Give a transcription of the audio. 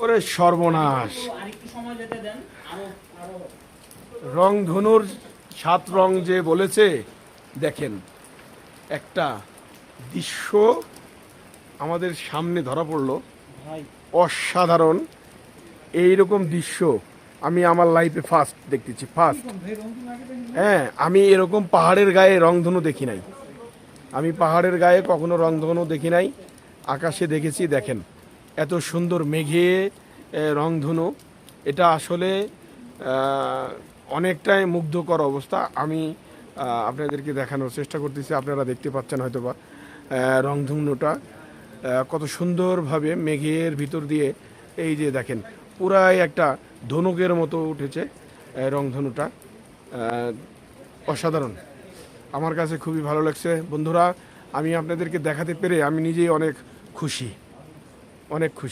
ওরে সর্বনাশ! রংধনুর 7 রং যে বলেছে, দেখেন একটা দৃশ্য আমাদের সামনে ধরা পড়লো। অসাধারণ এইরকম দৃশ্য আমি আমার লাইফে ফার্স্ট দেখতেছি, ফার্স্ট। হ্যাঁ, আমি এরকম পাহাড়ের গায়ে রংধনু দেখি নাই। আমি পাহাড়ের গায়ে কখনো রংধনু দেখি নাই, আকাশে দেখেছি। দেখেন এত সুন্দর মেঘে রংধনু, এটা আসলে অনেকটাই মুগ্ধকর অবস্থা। আমি আপনাদেরকে দেখানোর চেষ্টা করতেছি, আপনারা দেখতে পাচ্ছেন হয়তো বা রংধনুটা কত সুন্দরভাবে মেঘের ভিতর দিয়ে, এই যে দেখেন পুরাই একটা ধনুকের মতো উঠেছে রংধনুটা। অসাধারণ, আমার কাছে খুবই ভালো লাগছে বন্ধুরা। আমি আপনাদেরকে দেখাতে পেরে আমি নিজেই অনেক খুশি, অনেক খুশি।